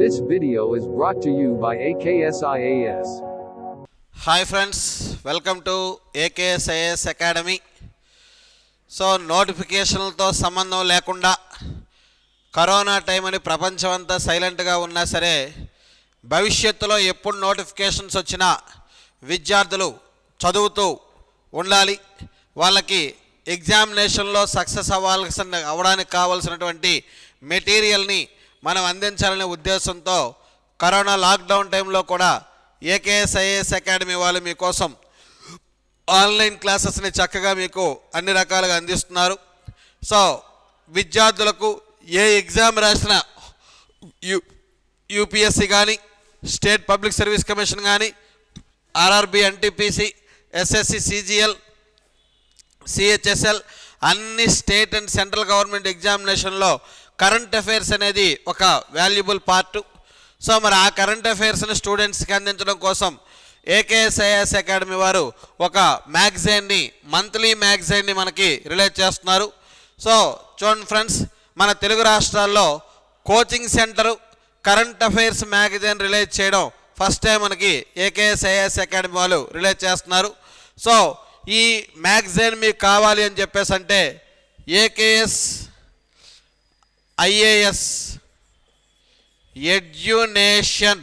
This video is brought to you by AKSIAS. Hi friends, welcome to AKSIAS Academy. So నోటిఫికేషన్లతో సంబంధం లేకుండా corona time అని ప్రపంచం అంతా సైలెంట్గా ఉన్నా సరే భవిష్యత్తులో ఎప్పుడు నోటిఫికేషన్స్ వచ్చినా విద్యార్థులు చదువుతూ ఉండాలి. వాళ్ళకి ఎగ్జామినేషన్లో సక్సెస్ అవ్వడానికి కావాల్సినటువంటి మెటీరియల్ని మనం అందించాలనే ఉద్దేశంతో కరోనా లాక్డౌన్ టైంలో కూడా ఏకేఎస్ఐఏఎస్ అకాడమీ వాళ్ళు మీకోసం ఆన్లైన్ క్లాసెస్ని చక్కగా మీకు అన్ని రకాలుగా అందిస్తున్నారు. సో విద్యార్థులకు ఏ ఎగ్జామ్ రాసినా యూపీఎస్సి కానీ, స్టేట్ పబ్లిక్ సర్వీస్ కమిషన్ కానీ, RRB, NTPC, SSC, CGL, CHSL అన్ని స్టేట్ అండ్ సెంట్రల్ గవర్నమెంట్ ఎగ్జామినేషన్లో కరెంట్ అఫైర్స్ అనేది ఒక వాల్యుబుల్ పార్ట్. సో మరి ఆ కరెంట్ అఫైర్స్ని స్టూడెంట్స్కి అందించడం కోసం ఏకేఎస్ఐఎస్ అకాడమీ వారు ఒక మ్యాగజైన్ని, మంత్లీ మ్యాగజైన్ని మనకి రిలీజ్ చేస్తున్నారు. సో చూడండి ఫ్రెండ్స్, మన తెలుగు రాష్ట్రాల్లో coaching centre current affairs magazine release చేయడం ఫస్ట్ టైం మనకి ఏకేఎస్ఐఎస్ అకాడమీ వాళ్ళు రిలీజ్ చేస్తున్నారు. సో ఈ మ్యాగజైన్ మీకు కావాలి అని చెప్పేసి అంటే ఏకేఎస్ఐఏఎస్ ఎడ్యునేషన్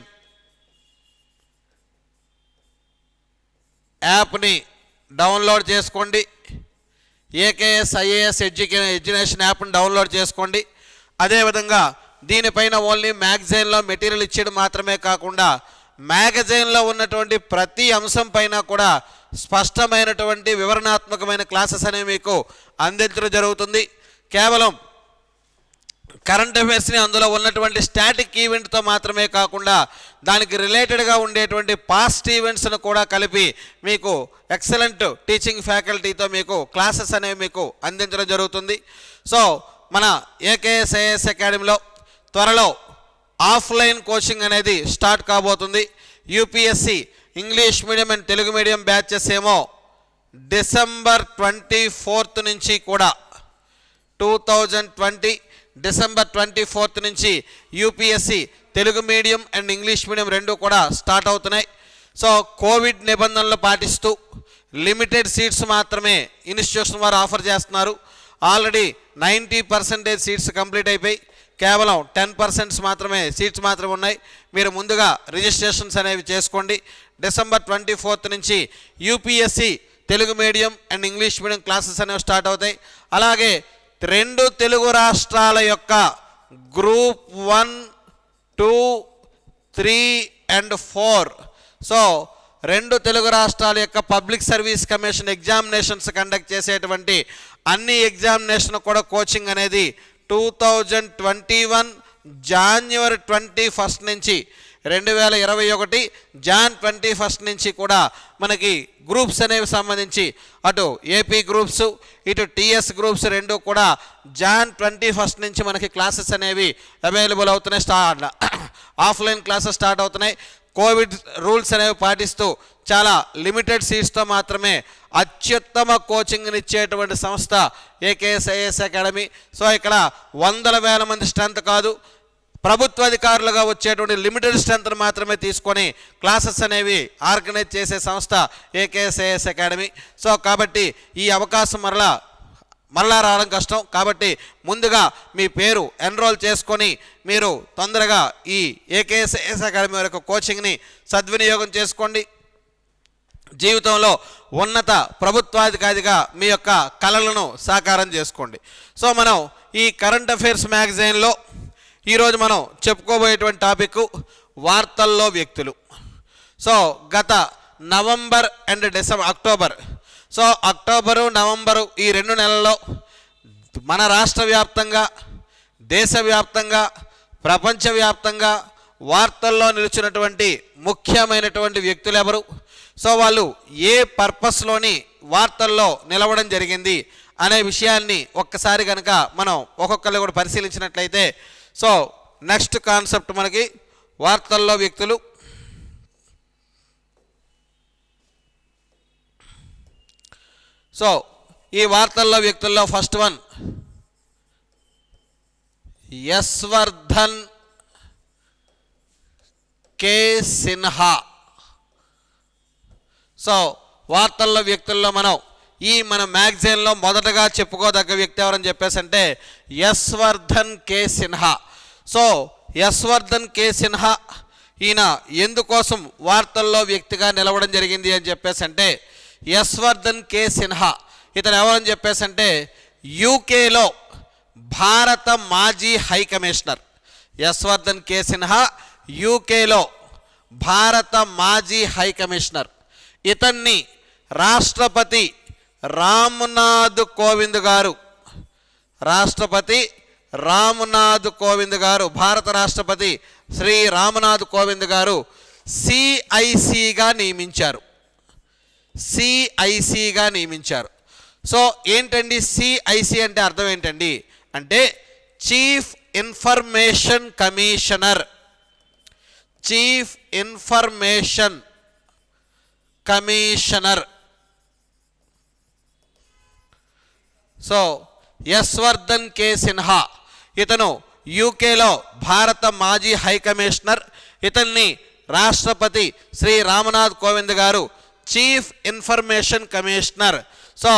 యాప్ని డౌన్లోడ్ చేసుకోండి. ఏకేఎస్ఐఏఎస్ ఎడ్యునేషన్ యాప్ని డౌన్లోడ్ చేసుకోండి. అదేవిధంగా దీనిపైన ఓన్లీ మ్యాగజైన్లో మెటీరియల్ ఇచ్చేది మాత్రమే కాకుండా మ్యాగజైన్లో ఉన్నటువంటి ప్రతి అంశం పైన కూడా స్పష్టమైనటువంటి వివరణాత్మకమైన క్లాసెస్ అనేవి మీకు అందించడం జరుగుతుంది. కేవలం కరెంట్ అఫైర్స్ని అందులో ఉన్నటువంటి స్టాటిక్ ఈవెంట్తో మాత్రమే కాకుండా దానికి రిలేటెడ్గా ఉండేటువంటి పాస్ట్ ఈవెంట్స్ను కూడా కలిపి మీకు ఎక్సలెంట్ టీచింగ్ ఫ్యాకల్టీతో మీకు క్లాసెస్ అనేవి మీకు అందించడం జరుగుతుంది. సో మన ఏకేఎస్ఐఎస్ అకాడమీలో త్వరలో ఆఫ్లైన్ కోచింగ్ అనేది స్టార్ట్ కాబోతుంది. UPSC English medium and Telugu medium batches ఏమో డిసెంబర్ 24 నుంచి కూడా 2020 డిసెంబర్ 24 నుంచి UPSC Telugu medium and English medium రెండు కూడా స్టార్ట్ అవుతున్నాయి. సో కోవిడ్ నిబంధనలు పాటిస్తూ లిమిటెడ్ సీట్స్ మాత్రమే ఇన్స్టిట్యూషన్ వారు ఆఫర్ చేస్తున్నారు. ఆల్రెడీ 90% సీట్స్ కంప్లీట్ అయిపోయి కేవలం 10% మాత్రమే సీట్స్ మాత్రమే ఉన్నాయి. మీరు ముందుగా రిజిస్ట్రేషన్స్ అనేవి చేసుకోండి. డిసెంబర్ 24 నుంచి UPSC Telugu medium and English medium classes అనేవి స్టార్ట్ అవుతాయి. అలాగే రెండు తెలుగు రాష్ట్రాల యొక్క గ్రూప్ 1, 2, 3 and 4 సో రెండు తెలుగు రాష్ట్రాల యొక్క public service commission examinations conduct చేసేటువంటి అన్ని ఎగ్జామినేషన్ కూడా కోచింగ్ అనేది 2021 జాన్యువరి 21 నుంచి 2021 జాన్ 21 నుంచి కూడా మనకి గ్రూప్స్ అనేవి సంబంధించి అటు ఏపీ గ్రూప్స్ ఇటు టీఎస్ గ్రూప్స్ రెండు కూడా జాన్ 21 నుంచి మనకి క్లాసెస్ అనేవి అవైలబుల్ అవుతున్నాయి. ఆఫ్లైన్ క్లాసెస్ స్టార్ట్ అవుతున్నాయి. కోవిడ్ రూల్స్ అనేవి పాటిస్తూ చాలా లిమిటెడ్ సీట్స్తో మాత్రమే అత్యుత్తమ కోచింగ్ని ఇచ్చేటువంటి సంస్థ ఏకేఎస్ఐఎస్ అకాడమీ. సో ఇక్కడ వందల వేల మంది స్ట్రెంత్ కాదు, ప్రభుత్వ అధికారులుగా వచ్చేటువంటి లిమిటెడ్ స్ట్రెంత్ను మాత్రమే తీసుకొని క్లాసెస్ అనేవి ఆర్గనైజ్ చేసే సంస్థ ఏకేఎస్ఐఎస్ అకాడమీ. సో కాబట్టి ఈ అవకాశం మరలా రావడం కష్టం. కాబట్టి ముందుగా మీ పేరు ఎన్రోల్ చేసుకొని మీరు తొందరగా ఈ ఏకేఎస్ఐఎస్ అకాడమీ యొక్క కోచింగ్ని సద్వినియోగం చేసుకోండి. జీవితంలో ఉన్నత ప్రభుత్వాధికారిగా మీ యొక్క కలలను సాకారం చేసుకోండి. సో మనం ఈ కరెంట్ అఫైర్స్ మ్యాగజైన్లో ఈరోజు మనం చెప్పుకోబోయేటువంటి టాపిక్ వార్తల్లో వ్యక్తులు. సో గత November and October, so October November ఈ 2 నెలల్లో మన రాష్ట్ర వ్యాప్తంగా, దేశవ్యాప్తంగా, ప్రపంచవ్యాప్తంగా వార్తల్లో నిలిచినటువంటి ముఖ్యమైనటువంటి వ్యక్తులు ఎవరు, సో వాళ్ళు ఏ పర్పస్లోని వార్తల్లో నిలవడం జరిగింది అనే విషయాన్ని ఒక్కసారి కనుక మనం ఒక్కొక్కరు కూడా పరిశీలించినట్లయితే, సో నెక్స్ట్ కాన్సెప్ట్ మనకి వార్తల్లో వ్యక్తులు. సో ఈ వార్తల్లో వ్యక్తుల్లో first one Yashwardhan K Sinha. So వార్తల్లో వ్యక్తుల్లో మన మ్యాగజైన్లో మొదటగా చెప్పుకోదగ్గ వ్యక్తి ఎవరని చెప్పేసి అంటే Yashwardhan K Sinha. So Yashvardhan K Sinha ఈయన ఎందుకోసం వార్తల్లో వ్యక్తిగా నిలవడం జరిగింది అని చెప్పేసి అంటే యశ్వర్ధన్ కె సిన్హా ఇతను ఎవరని చెప్పేసి అంటే యూకేలో భారత మాజీ high commissioner. Yashwardhan K Sinha యూకేలో భారత మాజీ హై కమిషనర్. ఇతన్ని రాష్ట్రపతి రామ్నాథ్ కోవింద్ గారు భారత రాష్ట్రపతి శ్రీ రామ్నాథ్ కోవింద్ గారు సిఐసిగా నియమించారు. సో ఏంటండి సిఐసి అంటే అర్థం ఏంటండి అంటే chief information commissioner. So Yashvardhan K Sinha ఇతను యూకేలో భారత మాజీ హై కమిషనర్. ఇతన్ని రాష్ట్రపతి Shri Ramnath Kovind garu chief information commissioner. So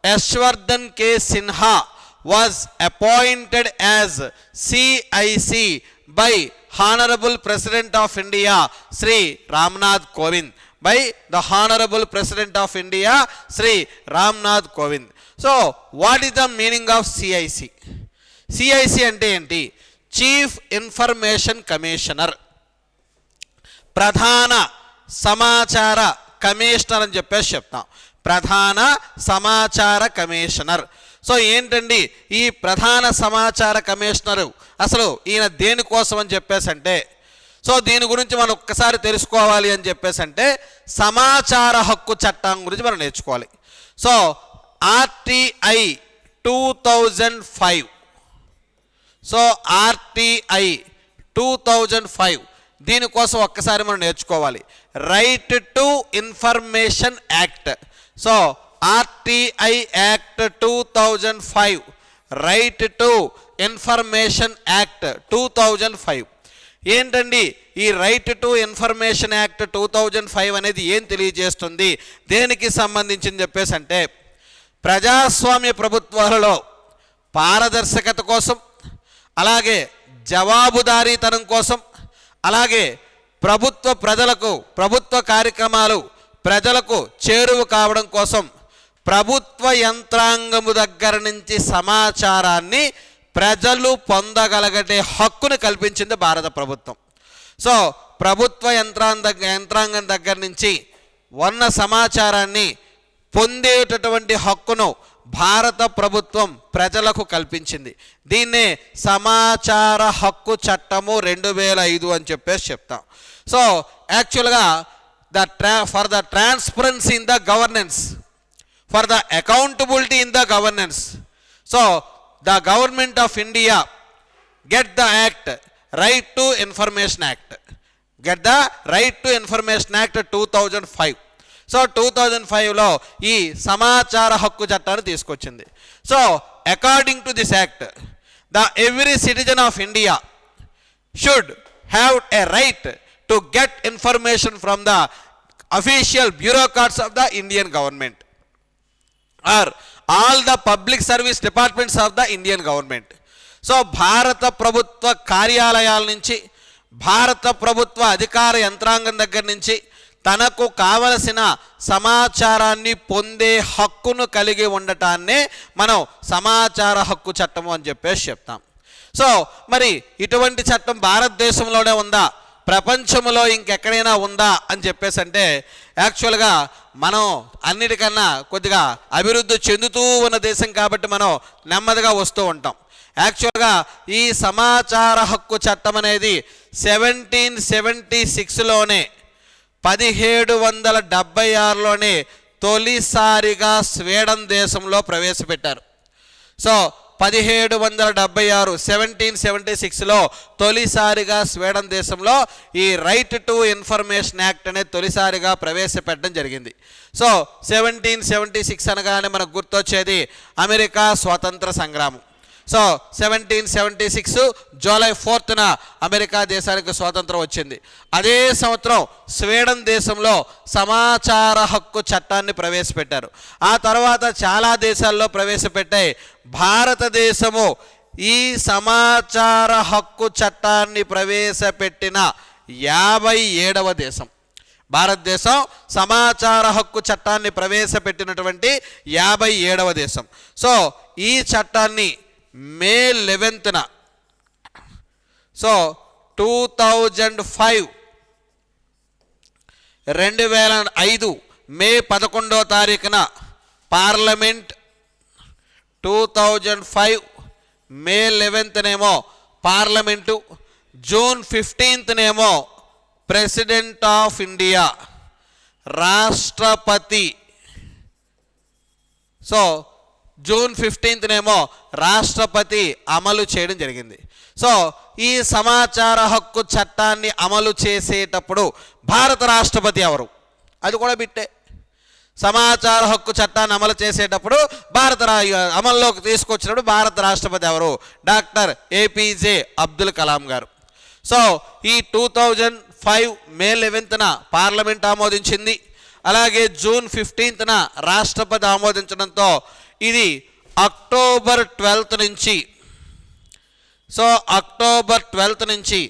Yashvardhan K Sinha was appointed as CIC by honourable president of India Shri Ramnath Kovind. So what is the meaning of CIC? CIC అంటే ఏంటి? చీఫ్ ఇన్ఫర్మేషన్ కమిషనర్, ప్రధాన సమాచార కమిషనర్ అని చెప్పేసి చెప్తాం. ప్రధాన సమాచార కమిషనర్. సో ఏంటండి ఈ ప్రధాన సమాచార కమిషనరు అసలు ఈయన దేనికోసం అని చెప్పేసి అంటే సో దీని గురించి మనం ఒక్కసారి తెలుసుకోవాలి అని చెప్పేసి అంటే సమాచార హక్కు చట్టం గురించి మనం నేర్చుకోవాలి. So RTI 2005. సో ఆర్టీఐ 2005 దీనికోసం ఒక్కసారి మనం నేర్చుకోవాలి. Right to information act. So RTI act 2005, right to information act 2005. ఏంటండి ఈ రైట్ టు ఇన్ఫర్మేషన్ యాక్ట్ 2005 అనేది ఏం తెలియజేస్తుంది, దేనికి సంబంధించింది చెప్పేసి అంటే ప్రజాస్వామ్య ప్రభుత్వాలలో పారదర్శకత కోసం, అలాగే జవాబుదారీతనం కోసం, అలాగే ప్రభుత్వ కార్యక్రమాలు ప్రజలకు చేరువ కావడం కోసం ప్రభుత్వ యంత్రాంగము దగ్గర నుంచి సమాచారాన్ని ప్రజలు పొందగలిగే హక్కును కల్పించింది భారత ప్రభుత్వం. సో ప్రభుత్వ యంత్రాంగం దగ్గర నుంచి ఉన్న సమాచారాన్ని పొందేటటువంటి హక్కును భారత ప్రభుత్వం ప్రజలకు కల్పించింది. దీన్నే సమాచార హక్కు చట్టము 2005 అని చెప్పేసి చెప్తాం. సో యాక్చువల్గా for the transparency in the governance, for the accountability in the governance, so the government of India get the act, right to information act, get the right to information act 2005. So 2005లో ఈ సమాచార హక్కు చట్టాన్ని తీసుకొచ్చింది. So according to this act the every citizen of India should have a right to get information from the official bureaucrats of the Indian government are all the public service departments of the Indian government. So భారత ప్రభుత్వ కార్యాలయాల నుంచి, భారత ప్రభుత్వ అధికార యంత్రాంగం దగ్గర నుంచి తనకు కావలసిన సమాచారాన్ని పొందే హక్కును కలిగి ఉండటాన్నే మనం సమాచార హక్కు చట్టము అని చెప్పేసి చెప్తాం. సో మరి ఇటువంటి చట్టం భారతదేశంలోనే ఉందా, ప్రపంచంలో ఇంకెక్కడైనా ఉందా అని చెప్పేసి అంటే యాక్చువల్గా మనం అన్నిటికన్నా కొద్దిగా అభివృద్ధి చెందుతూ ఉన్న దేశం కాబట్టి మనం నెమ్మదిగా వస్తూ ఉంటాం. యాక్చువల్గా ఈ సమాచార హక్కు చట్టం అనేది 1776లోనే 1776లోనే తొలిసారిగా స్వీడన్ దేశంలో ప్రవేశపెట్టారు. సో 1776 1776లో తొలిసారిగా స్వీడన్ దేశంలో ఈ రైట్ టు ఇన్ఫర్మేషన్ యాక్ట్ అనేది తొలిసారిగా ప్రవేశపెట్టడం జరిగింది. సో 1776 అనగానే మనకు గుర్తొచ్చేది అమెరికా స్వాతంత్ర సంగ్రామం. సో 1776 జూలై 4న అమెరికా దేశానికి స్వాతంత్రం వచ్చింది. అదే సంవత్సరం స్వీడన్ దేశంలో సమాచార హక్కు చట్టాన్ని ప్రవేశపెట్టారు. ఆ తర్వాత చాలా దేశాల్లో ప్రవేశపెట్టాయి. భారతదేశము ఈ సమాచార హక్కు చట్టాన్ని ప్రవేశపెట్టిన 57వ దేశం. భారతదేశం సమాచార హక్కు చట్టాన్ని ప్రవేశపెట్టినటువంటి 57వ దేశం. సో ఈ చట్టాన్ని మే 11న 2005 మే 11వ తారీఖున పార్లమెంట్, 2005 మే 11నేమో పార్లమెంటు, జూన్ 15నేమో ప్రెసిడెంట్ ఆఫ్ ఇండియా రాష్ట్రపతి. సో జూన్ 15నేమో రాష్ట్రపతి అమలు చేయడం జరిగింది. సో ఈ సమాచార హక్కు చట్టాన్ని అమలు చేసేటప్పుడు భారత రాష్ట్రపతి ఎవరు, అది కూడా బిట్టే. సమాచార హక్కు చట్టాన్ని అమలు చేసేటప్పుడు అమల్లోకి తీసుకొచ్చినప్పుడు భారత రాష్ట్రపతి ఎవరు? డాక్టర్ ఏపీజే అబ్దుల్ కలాం గారు. సో ఈ 2005 మే 11న పార్లమెంట్ ఆమోదించింది. అలాగే జూన్ 15న రాష్ట్రపతి ఆమోదించడంతో ఇది అక్టోబర్ 12 నుంచి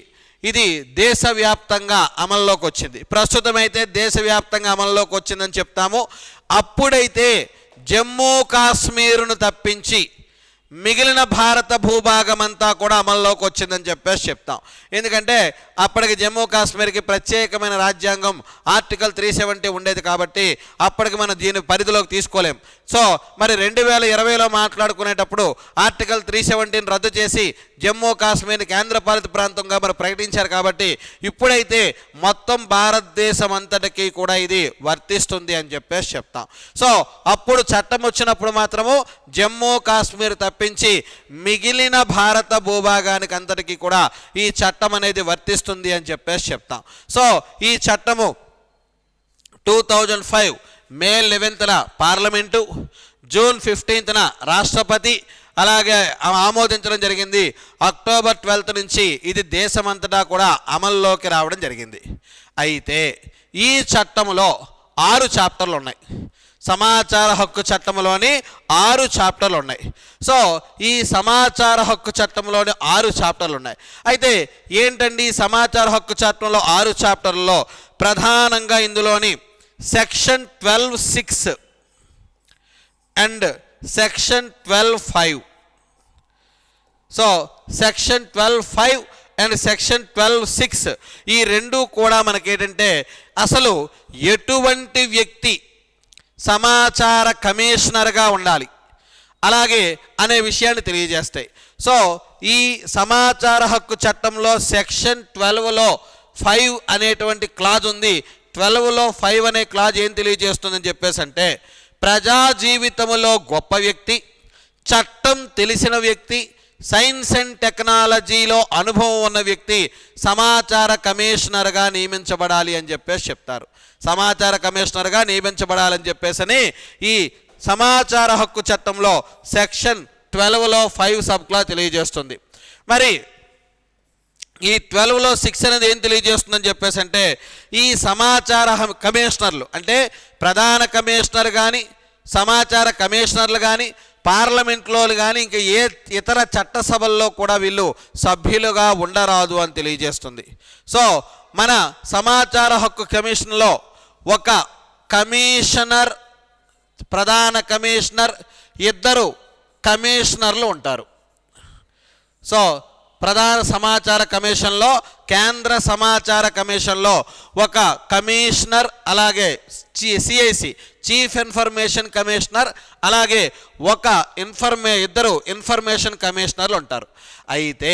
ఇది దేశవ్యాప్తంగా అమల్లోకి వచ్చింది. ప్రస్తుతమైతే దేశవ్యాప్తంగా అమల్లోకి వచ్చిందని చెప్తాము. అప్పుడైతే జమ్మూ కాశ్మీరును తప్పించి మిగిలిన భారత భూభాగం అంతా కూడా అమల్లోకి వచ్చిందని చెప్తాం. ఎందుకంటే అప్పటికి జమ్మూ కాశ్మీర్కి ప్రత్యేకమైన రాజ్యాంగం ఆర్టికల్ 370 ఉండేది కాబట్టి అప్పటికి మనం దీని పరిధిలోకి తీసుకోలేం. సో మరి 2020లో మాట్లాడుకునేటప్పుడు ఆర్టికల్ 370ని రద్దు చేసి జమ్మూ కాశ్మీర్ని కేంద్రపాలిత ప్రాంతంగా మరి ప్రకటించారు కాబట్టి ఇప్పుడైతే మొత్తం భారతదేశం అంతటికీ కూడా ఇది వర్తిస్తుంది అని చెప్తాం. సో అప్పుడు చట్టం వచ్చినప్పుడు మాత్రము జమ్మూ కాశ్మీర్ తప్పించి మిగిలిన భారత భూభాగానికి అంతటికీ కూడా ఈ చట్టం అనేది వర్తిస్తుంది అని చెప్తాం. సో ఈ చట్టము 2005 మే 11న పార్లమెంటు, జూన్ 15న రాష్ట్రపతి అలాగే ఆమోదించడం జరిగింది. అక్టోబర్ 12 నుంచి ఇది దేశమంతటా కూడా అమల్లోకి రావడం జరిగింది. అయితే ఈ చట్టంలో 6 చాప్టర్లు ఉన్నాయి. సమాచార హక్కు చట్టంలోని 6 చాప్టర్లు ఉన్నాయి. సో ఈ సమాచార హక్కు చట్టంలోని 6 చాప్టర్లు ఉన్నాయి. అయితే ఏంటండి సమాచార హక్కు చట్టంలో 6 చాప్టర్లలో ప్రధానంగా ఇందులోని section 12(6) and section 12(5). So section 12(5) and section 12(6) ఈ రెండు కూడా మనకేంటంటే అసలు ఎటువంటి వ్యక్తి సమాచార కమిషనర్గా ఉండాలి అలాగే అనే విషయాన్ని తెలియజేస్తాయి. సో ఈ సమాచార హక్కు చట్టంలో సెక్షన్ 12లో 5 అనేటువంటి క్లాజ్ ఉంది. 12లో 5 అనే క్లాజ్ ఏం తెలియజేస్తుందని అంటే ప్రజా జీవితంలో గొప్ప వ్యక్తి, చట్టం తెలిసిన వ్యక్తి, సైన్స్ అండ్ టెక్నాలజీలో అనుభవం ఉన్న వ్యక్తి సమాచార కమిషనర్గా నియమించబడాలి అని చెప్తారు. సమాచార కమిషనర్గా నియమించబడాలని చెప్పేసి ఈ సమాచార హక్కు చట్టంలో సెక్షన్ 12లో 5 సబ్ క్లాజ్ తెలియజేస్తుంది. మరి ఈ 12లో 6 అనేది ఏం తెలియజేస్తుందని అంటే ఈ సమాచార కమిషనర్లు అంటే ప్రధాన కమిషనర్ కానీ సమాచార కమిషనర్లు కానీ పార్లమెంట్లో కానీ ఇంకా ఏ ఇతర చట్టసభల్లో కూడా వీళ్ళు సభ్యులుగా ఉండరాదు అని తెలియజేస్తుంది. సో మన సమాచార హక్కు కమిషన్లో ఒక కమిషనర్, ప్రధాన కమిషనర్, 2 కమిషనర్లు ఉంటారు. సో ప్రధాన సమాచార కమిషన్లో, కేంద్ర సమాచార కమిషన్లో ఒక కమిషనర్, అలాగే సిఐసి చీఫ్ ఇన్ఫర్మేషన్ కమిషనర్, అలాగే ఒక 2 ఇన్ఫర్మేషన్ కమిషనర్లు ఉంటారు. అయితే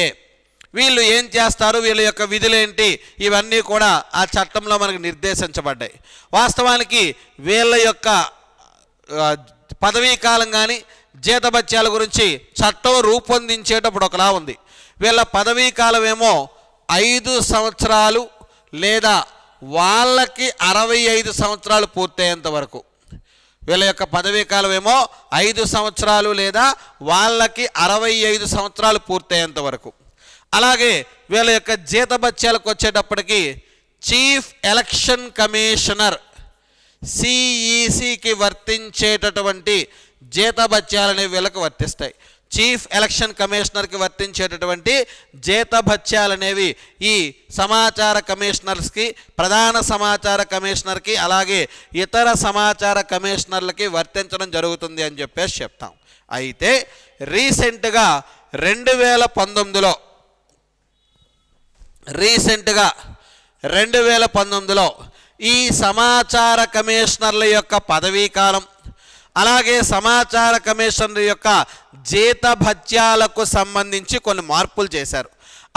వీళ్ళు ఏం చేస్తారు, వీళ్ళ యొక్క విధులేంటి, ఇవన్నీ కూడా ఆ చట్టంలో మనకు నిర్దేశించబడ్డాయి. వాస్తవానికి వీళ్ళ యొక్క పదవీ కాలం కానీ జీతభత్యాల గురించి చట్టం రూపొందించేటప్పుడు ఒకలా ఉంది. వీళ్ళ పదవీ కాలం ఏమో 5 సంవత్సరాలు లేదా వాళ్ళకి 65 సంవత్సరాలు పూర్తయ్యేంత వరకు. వీళ్ళ యొక్క పదవీ కాలం ఏమో 5 సంవత్సరాలు లేదా వాళ్ళకి 65 సంవత్సరాలు పూర్తయ్యేంత వరకు. అలాగే వీళ్ళ యొక్క జీతభత్యాలకు వచ్చేటప్పటికి చీఫ్ ఎలక్షన్ కమిషనర్ సిఈసికి వర్తించేటటువంటి జీతభత్యాలనేవి వీళ్ళకి వర్తిస్తాయి. చీఫ్ ఎలక్షన్ కమిషనర్కి వర్తించేటటువంటి జీతభత్యాలనేవి ఈ సమాచార కమిషనర్స్కి, ప్రధాన సమాచార కమిషనర్కి, అలాగే ఇతర సమాచార కమిషనర్లకి వర్తించడం జరుగుతుంది అని చెప్పేసి చెప్తాం. అయితే రీసెంట్గా 2019లో ఈ సమాచార కమిషనర్ల యొక్క పదవీ కాలం, అలాగే సమాచార కమిషనర్ యొక్క జీతభత్యాలకు సంబంధించి కొన్ని మార్పులు చేశారు.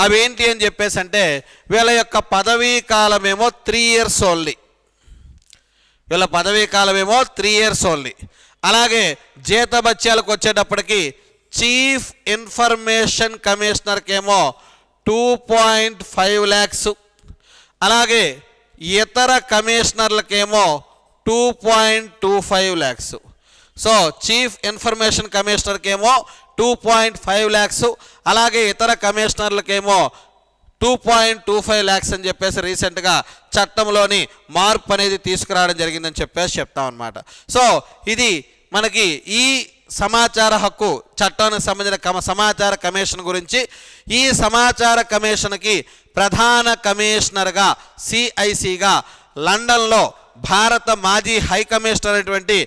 అవేంటి అని చెప్పేసి అంటే వీళ్ళ యొక్క పదవీ కాలమేమో 3 years ఓన్లీ. వీళ్ళ పదవీ కాలమేమో 3 years ఓన్లీ. అలాగే జీతభత్యాలకు వచ్చేటప్పటికి చీఫ్ ఇన్ఫర్మేషన్ కమిషనర్కి ఏమో 2.5 lakhs, అలాగే ఇతర కమిషనర్లకేమో 2.25 lakhs. సో చీఫ్ ఇన్ఫర్మేషన్ కమిషనర్కేమో 2.5 lakhs, అలాగే ఇతర కమిషనర్లకేమో 2.25 lakhs అని చెప్పేసి రీసెంట్గా చట్టంలోని మార్పు అనేది తీసుకురావడం జరిగిందని చెప్పేసి చెప్తాం అన్నమాట. సో ఇది మనకి ఈ సమాచార హక్కు చట్టానికి సంబంధించిన సమాచార కమిషన్ గురించి. ఈ సమాచార కమిషన్కి ప్రధాన కమిషనర్గా సిఐసిగా లండన్లో భారత మాజీ హై కమిషనర్ అయినటువంటి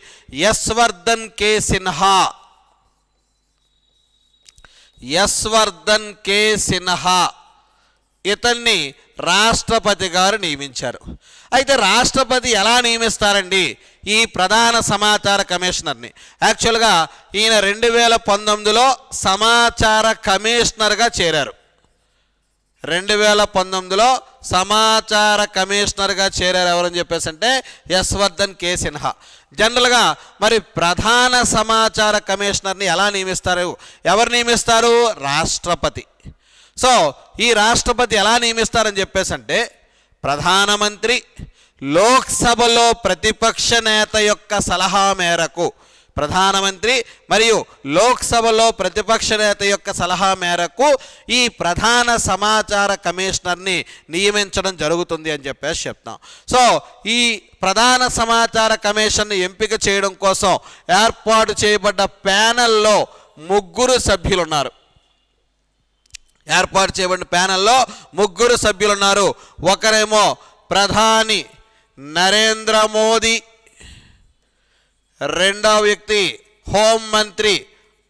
యశ్వర్ధన్ కే సిన్హా ఇతన్ని రాష్ట్రపతి గారు నియమించారు. అయితే రాష్ట్రపతి ఎలా నియమిస్తారండి ఈ ప్రధాన సమాచార కమిషనర్ని? యాక్చువల్గా ఈయన 2019లో సమాచార కమిషనర్గా చేరారు. 2019లో సమాచార కమిషనర్గా చేరారు. ఎవరని చెప్పేసి అంటే యశ్వర్ధన్ కే సిన్హా. జనరల్గా మరి ప్రధాన సమాచార కమిషనర్ని ఎలా నియమిస్తారు? ఎవరు నియమిస్తారు? రాష్ట్రపతి. సో ఈ రాష్ట్రపతి ఎలా నియమిస్తారని చెప్పేసి అంటే ప్రధానమంత్రి లోక్సభలో ప్రతిపక్ష నేత యొక్క సలహా మేరకు, ప్రధానమంత్రి మరియు లోక్సభలో ప్రతిపక్ష నేత యొక్క సలహా మేరకు ఈ ప్రధాన సమాచార కమిషనర్ని నియమించడం జరుగుతుంది అని చెప్పేసి చెప్తాం. సో ఈ ప్రధాన సమాచార కమిషన్ని ఎంపిక చేయడం కోసం ఏర్పాటు చేయబడ్డ ప్యానెల్లో 3 సభ్యులు ఉన్నారు. ఏర్పాటు చేయబడిన ప్యానెల్లో 3 సభ్యులు ఉన్నారు. ఒకరేమో ప్రధాని నరేంద్ర మోదీ, రెండవ వ్యక్తి హోంమంత్రి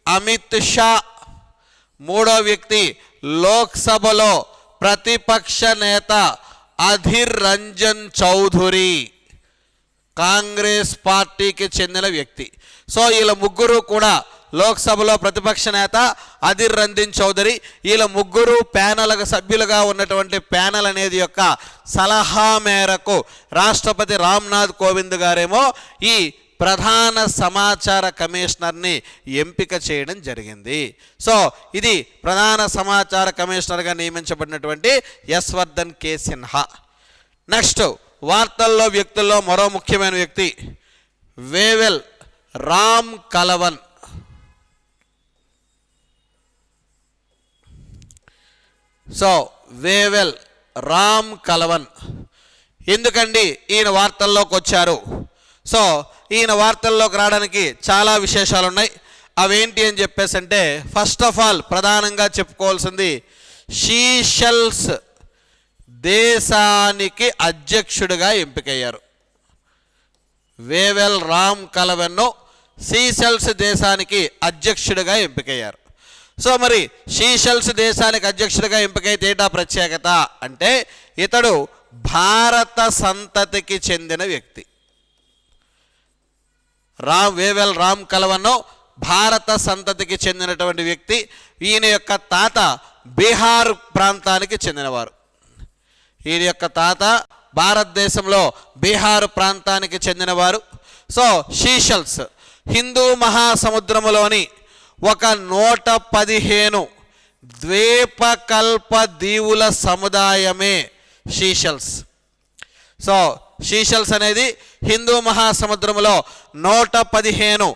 అమిత్ షా, మూడవ వ్యక్తి లోక్సభలో ప్రతిపక్ష నేత అధీర్ రంజన్ చౌధురి, కాంగ్రెస్ పార్టీకి చెందిన వ్యక్తి. సో వీళ్ళ 3 కూడా లోక్సభలో ప్రతిపక్ష నేత అధీర్ రంజన్ చౌదరి, వీళ్ళ 3 ప్యానెల్ సభ్యులుగా ఉన్నటువంటి ప్యానెల్ అనేది యొక్క సలహా మేరకు రాష్ట్రపతి రామ్నాథ్ కోవింద్ గారేమో ఈ ప్రధాన సమాచార కమిషనర్ని ఎంపిక చేయడం జరిగింది. సో ఇది ప్రధాన సమాచార కమిషనర్గా నియమించబడినటువంటి యశ్వర్ధన్ కే సిన్హా. నెక్స్ట్ వార్తల్లో వ్యక్తుల్లో మరో ముఖ్యమైన వ్యక్తి వేవెల్ రామ్ కలవన్. సో వేవెల్ రామ్ కలవన్ ఎందుకండి ఈయన వార్తల్లోకి వచ్చారు? సో ఈయన వార్తల్లోకి రావడానికి చాలా విశేషాలు ఉన్నాయి. అవేంటి అని చెప్పేసి అంటే ఫస్ట్ ఆఫ్ ఆల్ ప్రధానంగా చెప్పుకోవాల్సింది సీషెల్స్ దేశానికి అధ్యక్షుడిగా ఎంపికయ్యారు. వేవెల్ రామ్ కలవన్ సీషెల్స్ దేశానికి అధ్యక్షుడిగా ఎంపికయ్యారు. సో మరి సీషెల్స్ దేశానికి అధ్యక్షుడిగా ఎంపికైతే ఏంటా ప్రత్యేకత అంటే ఇతడు భారత సంతతికి చెందిన వ్యక్తి. వేవెల్ రామ్ కలవన్ భారత సంతతికి చెందినటువంటి వ్యక్తి. ఈయన యొక్క తాత బీహార్ ప్రాంతానికి చెందినవారు. ఈయన యొక్క తాత భారతదేశంలో బీహార్ ప్రాంతానికి చెందినవారు. సో సీషెల్స్ హిందూ మహాసముద్రములోని ఒక 115 ద్వీపకల్ప దీవుల సముదాయమే సీషెల్స్. సో సీషెల్స్ అనేది హిందూ మహాసముద్రంలో 115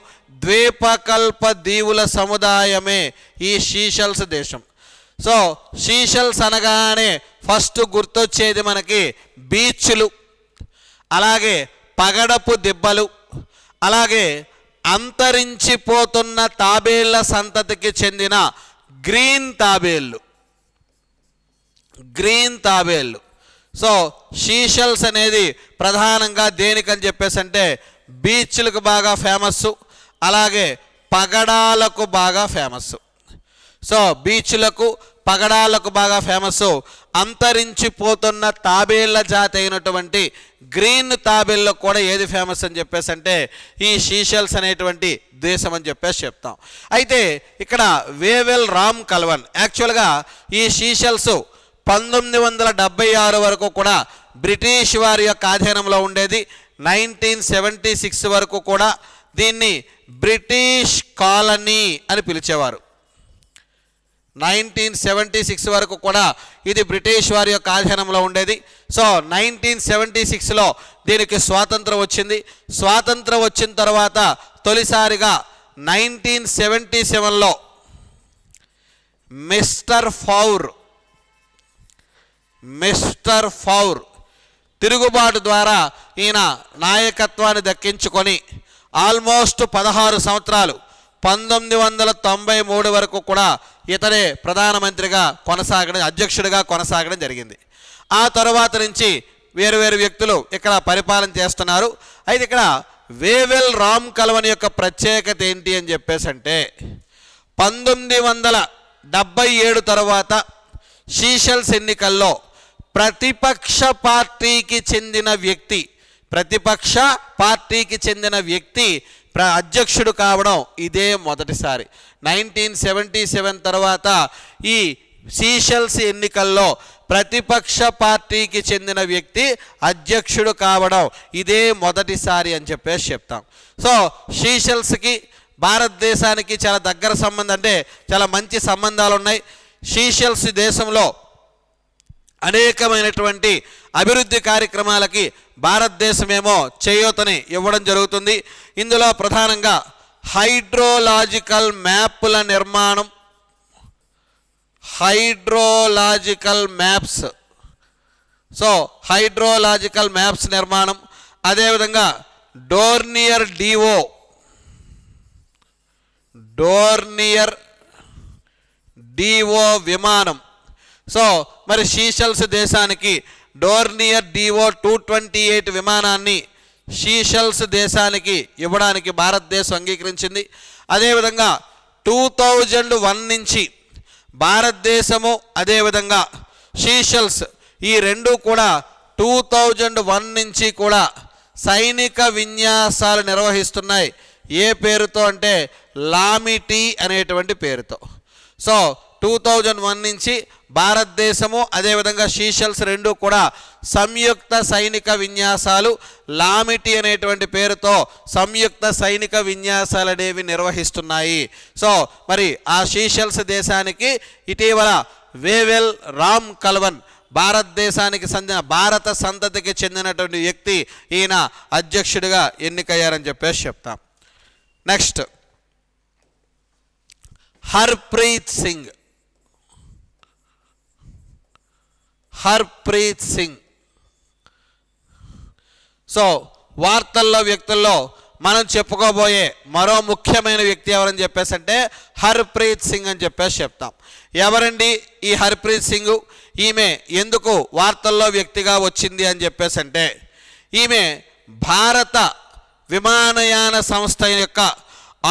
ద్వీపకల్ప దీవుల సముదాయమే ఈ సీషెల్స్ దేశం. సో సీషెల్స్ అనగానే ఫస్ట్ గుర్తొచ్చేది మనకి బీచ్లు, అలాగే పగడపు దిబ్బలు, అలాగే అంతరించిపోతున్న తాబేళ్ల సంతతికి చెందిన గ్రీన్ తాబేళ్ళు. సో సీషెల్స్ అనేది ప్రధానంగా దేనికని చెప్పేసి అంటే బీచ్లకు బాగా ఫేమస్, అలాగే పగడాలకు బాగా ఫేమస్. సో బీచ్లకు పగడాలకు బాగా ఫేమస్. అంతరించిపోతున్న తాబేళ్ల జాతి అయినటువంటి గ్రీన్ తాబేళ్ళకు కూడా ఏది ఫేమస్ అని చెప్పేసి అంటే ఈ సీషెల్స్ అనేటువంటి దేశం అని చెప్పేసి చెప్తాం. అయితే ఇక్కడ వేవెల్ రామ్ కల్వన్ యాక్చువల్గా ఈ సీషెల్స్ 1976 వరకు కూడా బ్రిటిష్ వారి యొక్క ఆధీనంలో ఉండేది. 1976 వరకు కూడా దీన్ని బ్రిటిష్ కాలనీ అని పిలిచేవారు. 1976 వరకు కూడా ఇది బ్రిటిష్ వారి యొక్క ఆధీనంలో ఉండేది. సో 1976లో దీనికి స్వాతంత్రం వచ్చింది. స్వాతంత్రం వచ్చిన తర్వాత తొలిసారిగా 1977లో మిస్టర్ ఫౌర్ తిరుగుబాటు ద్వారా ఈయన నాయకత్వాన్ని దక్కించుకొని ఆల్మోస్ట్ 16 సంవత్సరాలు 1993 వరకు కూడా ఇతనే ప్రధానమంత్రిగా అధ్యక్షుడిగా కొనసాగడం జరిగింది. ఆ తర్వాత నుంచి వేరు వ్యక్తులు ఇక్కడ పరిపాలన చేస్తున్నారు. అయితే ఇక్కడ వేవెల్ రామ్ కల్వన్ యొక్క ప్రత్యేకత ఏంటి అని చెప్పేసి అంటే 1977 తర్వాత సీషెల్స్ ఎన్నికల్లో ప్రతిపక్ష పార్టీకి చెందిన వ్యక్తి అధ్యక్షుడు కావడం ఇదే మొదటిసారి. 1977 తర్వాత ఈ సీషెల్స్ ఎన్నికల్లో ప్రతిపక్ష పార్టీకి చెందిన వ్యక్తి అధ్యక్షుడు కావడం ఇదే మొదటిసారి అని చెప్పేసి చెప్తాం. సో సీషెల్స్కి భారతదేశానికి చాలా దగ్గర సంబంధం, అంటే చాలా మంచి సంబంధాలు ఉన్నాయి. సీషెల్స్ దేశంలో అనేకమైనటువంటి అభివృద్ధి కార్యక్రమాలకి భారతదేశమేమో చేయూతని ఇవ్వడం జరుగుతుంది. ఇందులో ప్రధానంగా హైడ్రోలాజికల్ మ్యాప్ల నిర్మాణం, హైడ్రోలాజికల్ మ్యాప్స్ నిర్మాణం, అదేవిధంగా డోర్నియర్ డివో విమానం. సో మరి సీషెల్స్ దేశానికి డోర్నియర్ డివో 228 విమానాన్ని సీషెల్స్ దేశానికి ఇవ్వడానికి భారతదేశం అంగీకరించింది. అదేవిధంగా 2001 నుంచి భారతదేశము అదేవిధంగా సీషెల్స్ ఈ రెండు కూడా 2001 నుంచి కూడా సైనిక విన్యాసాలు నిర్వహిస్తున్నాయి. ఏ పేరుతో అంటే లామిటీ అనేటువంటి పేరుతో. సో 2001 నుంచి భారతదేశము అదేవిధంగా సీషెల్స్ రెండు కూడా సంయుక్త సైనిక విన్యాసాలు లామిటీ అనేటువంటి పేరుతో సంయుక్త సైనిక విన్యాసాలు అనేవి నిర్వహిస్తున్నాయి. సో మరి ఆ సీషెల్స్ దేశానికి ఇటీవల వేవెల్ రామ్ కల్వన్ భారతదేశానికి భారత సంతతికి చెందినటువంటి వ్యక్తి ఈయన అధ్యక్షుడిగా ఎన్నికయ్యారని చెప్పేసి చెప్తాం. నెక్స్ట్ హర్ప్రీత్ సింగ్. సో వార్తల్లో వ్యక్తుల్లో మనం చెప్పుకోబోయే మరో ముఖ్యమైన వ్యక్తి ఎవరని చెప్పేసి అంటే హర్ప్రీత్ సింగ్ అని చెప్పేసి చెప్తాం. ఎవరండి ఈ హర్ప్రీత్ సింగ్? ఈమె ఎందుకు వార్తల్లో వ్యక్తిగా వచ్చింది అని చెప్పేసి అంటే ఈమె భారత విమానయాన సంస్థ యొక్క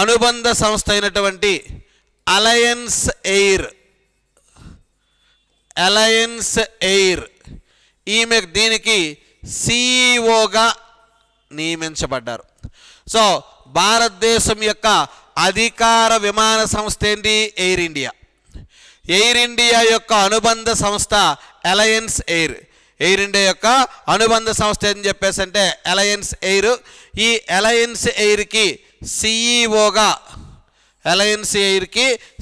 అనుబంధ సంస్థ అయినటువంటి అలయన్స్ ఎయిర్ ఈమె దీనికి సిఇఓగా నియమించబడ్డారు. సో భారతదేశం యొక్క అధికార విమాన సంస్థ ఏంటి? ఎయిర్ ఇండియా యొక్క అనుబంధ సంస్థ అలయన్స్ ఎయిర్. ఎయిర్ ఇండియా యొక్క అనుబంధ సంస్థ ఏం చెప్పేసి అంటే అలయన్స్ ఎయిర్. ఈ అలయన్స్ ఎయిర్కి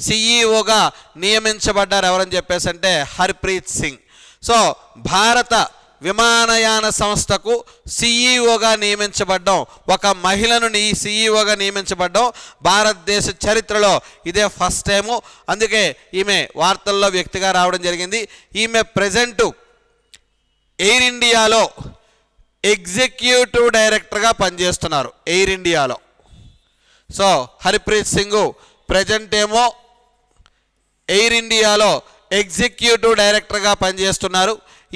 సిఇఓగా నియమించబడ్డారు ఎవరని చెప్పేసి అంటే హర్ప్రీత్ సింగ్. సో భారత విమానయాన సంస్థకు సిఈఓగా నియమించబడ్డం, ఒక మహిళను సిఈఓగా నియమించబడ్డం భారతదేశ చరిత్రలో ఇదే ఫస్ట్ టైము. అందుకే ఈమె వార్తల్లో వ్యక్తిగా రావడం జరిగింది. ఈమె ప్రెజెంటు ఎయిర్ ఇండియాలో ఎగ్జిక్యూటివ్ డైరెక్టర్గా పనిచేస్తున్నారు. ఎయిర్ ఇండియాలో సో హర్ప్రీత్ సింగ్ ప్రజెంట్ ఏమో ఎయిర్ ఇండియాలో ఎగ్జిక్యూటివ్ డైరెక్టర్గా పనిచేస్తున్నారు.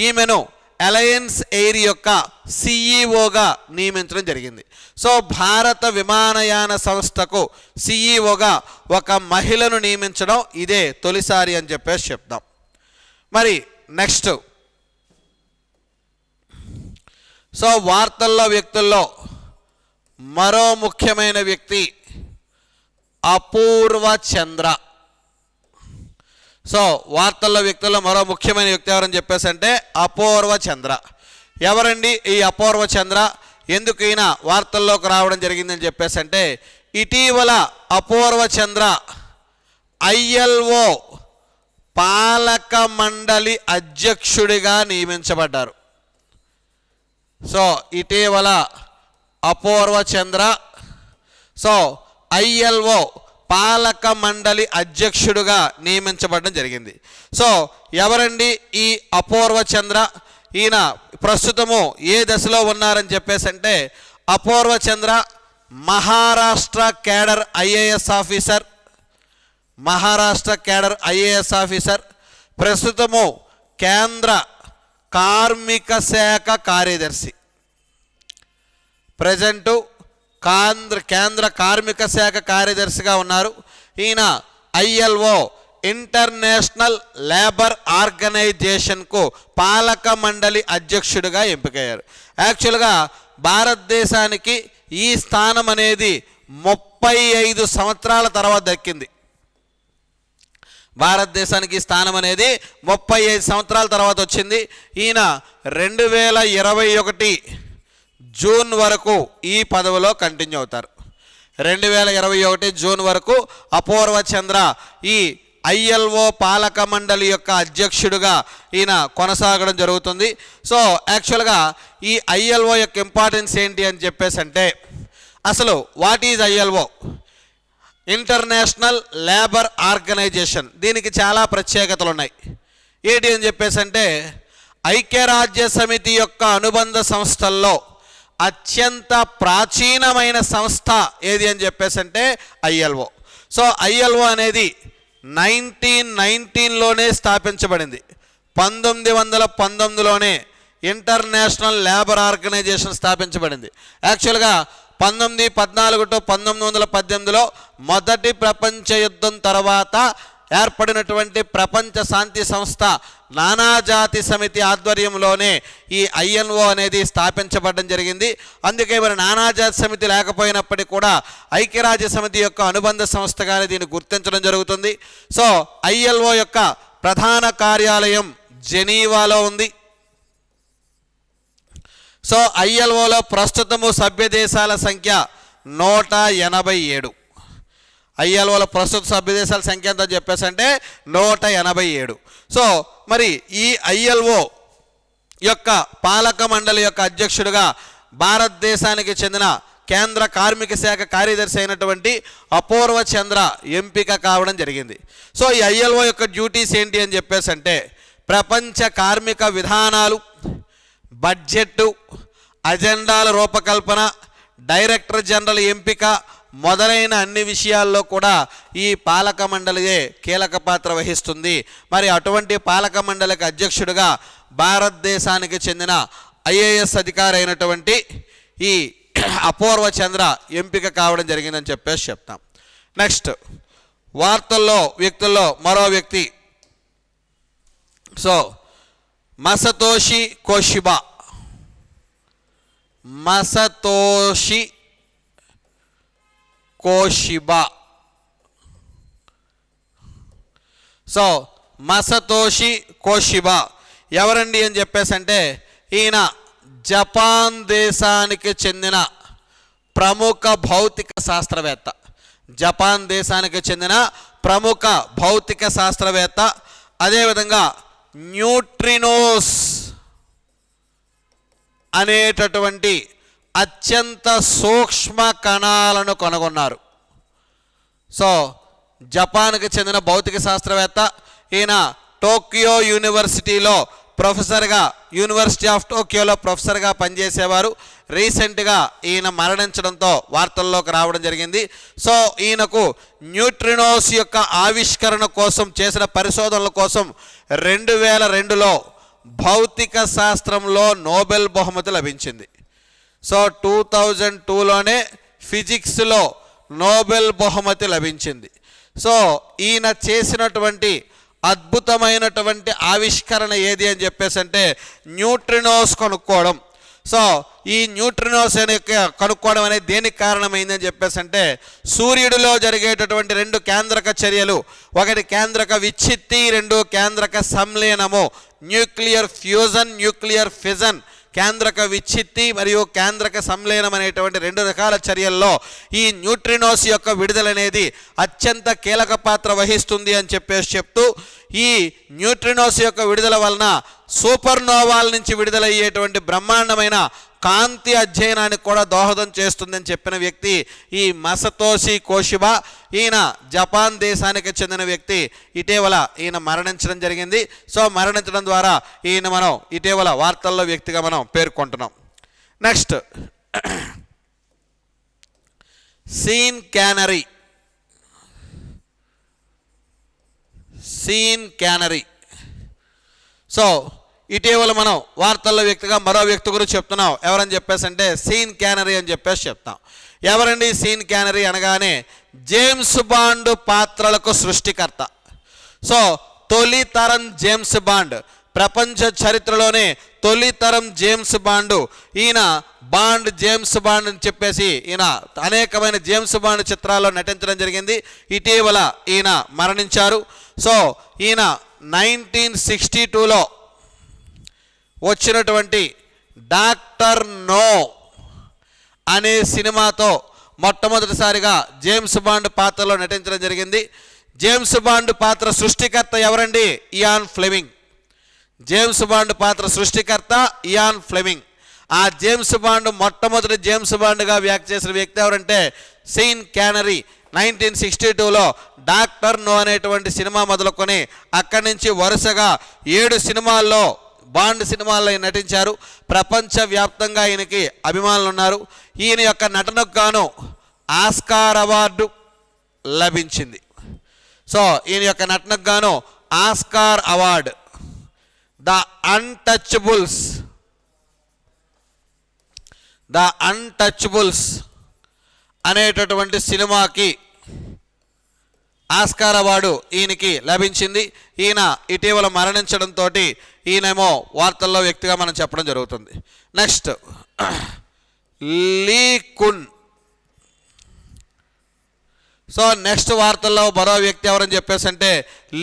ఈమెను అలయన్స్ ఎయిర్ యొక్క సిఈఓగా నియమించడం జరిగింది. సో భారత విమానయాన సంస్థకు సిఈఓగా ఒక మహిళను నియమించడం ఇదే తొలిసారి అని చెప్పేసి చెప్దాం. మరి నెక్స్ట్, సో వార్తల్లో వ్యక్తుల్లో మరో ముఖ్యమైన వ్యక్తి అపూర్వ చంద్ర. సో వార్తల్లో వ్యక్తుల్లో మరో ముఖ్యమైన వ్యక్తి ఎవరని చెప్పేసి అంటే అపూర్వ చంద్ర. ఎవరండి ఈ అపూర్వ చంద్ర? ఎందుకు ఈయన వార్తల్లోకి రావడం జరిగిందని చెప్పేసి అంటే ఇటీవల అపూర్వ చంద్ర ILO పాలక మండలి అధ్యక్షుడిగా నియమించబడ్డారు. సో ఇటీవల అపూర్వ చంద్ర ILO పాలక మండలి అధ్యక్షుడిగా నియమించబడడం జరిగింది. సో ఎవరండి ఈ అపూర్వ చంద్ర? ఈయన ప్రస్తుతము ఏ దశలో ఉన్నారని చెప్పేసి అంటే Apurva Chandra Maharashtra cadre IAS officer, Maharashtra cadre IAS officer, ప్రస్తుతము కేంద్ర కార్మిక శాఖ కార్యదర్శి. ప్రజెంటు కేంద్ర కార్మిక శాఖ కార్యదర్శిగా ఉన్నారు. ఈయన ILO ఇంటర్నేషనల్ లేబర్ ఆర్గనైజేషన్కు పాలక మండలి అధ్యక్షుడిగా ఎంపికయ్యారు. యాక్చువల్గా భారతదేశానికి ఈ స్థానం అనేది 35 సంవత్సరాల తర్వాత దక్కింది. భారతదేశానికి స్థానం అనేది 35 సంవత్సరాల తర్వాత వచ్చింది. ఈయన 2021 జూన్ వరకు ఈ పదవిలో కంటిన్యూ అవుతారు. 2021 జూన్ వరకు అపూర్వ చంద్ర ఈ ILO పాలక మండలి యొక్క అధ్యక్షుడిగా ఈయన కొనసాగడం జరుగుతుంది. సో యాక్చువల్గా ఈ ILO యొక్క ఇంపార్టెన్స్ ఏంటి అని చెప్పేసి అంటే అసలు what is ILO? International labour organisation. దీనికి చాలా ప్రత్యేకతలు ఉన్నాయి. ఏంటి అని చెప్పేసి అంటే ఐక్యరాజ్య సమితి యొక్క అనుబంధ సంస్థల్లో అత్యంత ప్రాచీనమైన సంస్థ ఏది అని చెప్పేసి అంటే ILO. సో ILO అనేది 1919లోనే స్థాపించబడింది. 1919లోనే ఇంటర్నేషనల్ లేబర్ ఆర్గనైజేషన్ స్థాపించబడింది. యాక్చువల్గా 1914 to 1918లో మొదటి ప్రపంచ యుద్ధం తర్వాత ఏర్పడినటువంటి ప్రపంచ శాంతి సంస్థ నానాజాతి సమితి ఆధ్వర్యంలోనే ఈ ILO అనేది స్థాపించబడడం జరిగింది. అందుకే మరి నానాజాతి సమితి లేకపోయినప్పటికీ కూడా ఐక్యరాజ్య సమితి యొక్క అనుబంధ సంస్థగానే దీన్ని గుర్తించడం జరుగుతుంది. సో ILO యొక్క ప్రధాన కార్యాలయం జెనీవాలో ఉంది. సో ILOలో ప్రస్తుతము సభ్య దేశాల సంఖ్య 187. ILOలో ప్రస్తుత సభ్య దేశాల సంఖ్య ఎంత చెప్పేసి అంటే 187. సో మరి ఈ ILO యొక్క పాలక మండలి యొక్క అధ్యక్షుడిగా భారతదేశానికి చెందిన కేంద్ర కార్మిక శాఖ కార్యదర్శి అయినటువంటి అపూర్వ చంద్ర ఎంపిక కావడం జరిగింది. సో ఈ ILO యొక్క డ్యూటీస్ ఏంటి అని చెప్పేసి అంటే ప్రపంచ కార్మిక విధానాలు, బడ్జెట్టు, అజెండాల రూపకల్పన, డైరెక్టర్ జనరల్ ఎంపిక మొదలైన అన్ని విషయాల్లో కూడా ఈ పాలక మండలియే కీలక పాత్ర వహిస్తుంది. మరి అటువంటి పాలక మండలికి అధ్యక్షుడిగా భారతదేశానికి చెందిన IAS అధికారి అయినటువంటి ఈ అపూర్వ చంద్ర ఎంపిక కావడం జరిగిందని చెప్పేసి చెప్తాం. నెక్స్ట్, వార్తల్లో వ్యక్తుల్లో మరో వ్యక్తి సో మసతోషి కోషిబా. మసతోషి కోషిబా. సో మసతోషి కోషిబా ఎవరండి అని చెప్పేసి అంటే ఈయన జపాన్ దేశానికి చెందిన ప్రముఖ భౌతిక శాస్త్రవేత్త. జపాన్ దేశానికి చెందిన ప్రముఖ భౌతిక శాస్త్రవేత్త. అదేవిధంగా న్యూట్రినోస్ అనేటటువంటి అత్యంత సూక్ష్మ కణాలను కనుగొన్నారు. సో జపాన్కి చెందిన భౌతిక శాస్త్రవేత్త, ఈయన టోక్యో యూనివర్సిటీలో ప్రొఫెసర్గా, యూనివర్సిటీ ఆఫ్ టోక్యోలో ప్రొఫెసర్గా పనిచేసేవారు. రీసెంట్గా ఈయన మరణించడంతో వార్తల్లోకి రావడం జరిగింది. సో ఈయనకు న్యూట్రినోస్ యొక్క ఆవిష్కరణ కోసం చేసిన పరిశోధనల కోసం 2002లో భౌతిక శాస్త్రంలో నోబెల్ బహుమతి లభించింది. సో 2002లోనే ఫిజిక్స్లో నోబెల్ బహుమతి లభించింది. సో ఈయన చేసినటువంటి అద్భుతమైనటువంటి ఆవిష్కరణ ఏది అని చెప్పేసి అంటే న్యూట్రినోస్ కనుక్కోవడం. సో ఈ న్యూట్రినోస్ అనే కనుక్కోవడం అనేది దేనికి కారణమైందని చెప్పేసి అంటే సూర్యుడిలో జరిగేటటువంటి 2 కేంద్రక చర్యలు, ఒకటి కేంద్రక విచ్ఛిత్తి, 2 కేంద్రక సంలీనము, న్యూక్లియర్ ఫ్యూజన్, న్యూక్లియర్ ఫిజన్, కేంద్రక విచ్ఛిత్తి మరియు కేంద్రక సంలీనం అనేటువంటి 2 రకాల చర్యల్లో ఈ న్యూట్రినోస్ యొక్క విడుదల అనేది అత్యంత కీలక పాత్ర వహిస్తుంది అని చెప్తూ ఈ న్యూట్రినోస్ యొక్క విడుదల వలన సూపర్నోవాల నుంచి విడుదలయ్యేటువంటి బ్రహ్మాండమైన కాంతి అధ్యయనానికి కూడా దోహదం చేస్తుందని చెప్పిన వ్యక్తి ఈ మసతోషి కోషిబా. ఈయన జపాన్ దేశానికి చెందిన వ్యక్తి. ఇటీవల ఈయన మరణించడం జరిగింది. సో మరణించడం ద్వారా ఈయన మనం ఇటీవల వార్తల్లో వ్యక్తిగా మనం పేర్కొంటున్నాం. Next Sean Connery. సో ఇటీవల మనం వార్తల్లో వ్యక్తిగా మరో వ్యక్తి గురించి చెప్తున్నాం. ఎవరని చెప్పేసి అంటే సీన్ క్యానరీ అని చెప్పేసి చెప్తాం. ఎవరండి సీన్ క్యానరీ అనగానే జేమ్స్ బాండ్ పాత్రలకు సృష్టికర్త. సో తొలి తరం జేమ్స్ బాండ్, ప్రపంచ చరిత్రలోనే తొలి తరం జేమ్స్ బాండ్. ఈయన జేమ్స్ బాండ్ అని చెప్పేసి ఈయన అనేకమైన జేమ్స్ బాండ్ చిత్రాల్లో నటించడం జరిగింది. ఇటీవల ఈయన మరణించారు. సో ఈయన 1962లో వచ్చినటువంటి డాక్టర్ నో అనే సినిమాతో మొట్టమొదటిసారిగా జేమ్స్ బాండ్ పాత్రలో నటించడం జరిగింది. జేమ్స్ బాండ్ పాత్ర సృష్టికర్త ఎవరండి? Ian Fleming. జేమ్స్ బాండ్ పాత్ర సృష్టికర్త ఇయాన్ ఫ్లెమింగ్. ఆ జేమ్స్ బాండ్ మొట్టమొదటి జేమ్స్ బాండ్గా వ్యాఖ్య చేసిన వ్యక్తి ఎవరంటే సీన్ క్యానరీ. 1962లో డాక్టర్ నో అనేటువంటి సినిమా మొదలుకొని అక్కడి నుంచి వరుసగా 7 సినిమాల్లో బాండ్ సినిమాల్లో నటించారు. ప్రపంచవ్యాప్తంగా ఈయనకి అభిమానులు ఉన్నారు. ఈయన యొక్క నటనకు గాను ఆస్కార్ అవార్డు లభించింది. సో ఈయన యొక్క నటనకు గాను ఆస్కార్ అవార్డు. ద అన్టచబుల్స్ అనేటటువంటి సినిమాకి ఆస్కార్ అవార్డు ఈయనకి లభించింది. ఈయన ఇటీవల మరణించడంతో ఈయనేమో వార్తల్లో వ్యక్తిగా మనం చెప్పడం జరుగుతుంది. నెక్స్ట్ లీ కున్. సో నెక్స్ట్ వార్తల్లో మరో వ్యక్తి ఎవరని చెప్పేసి అంటే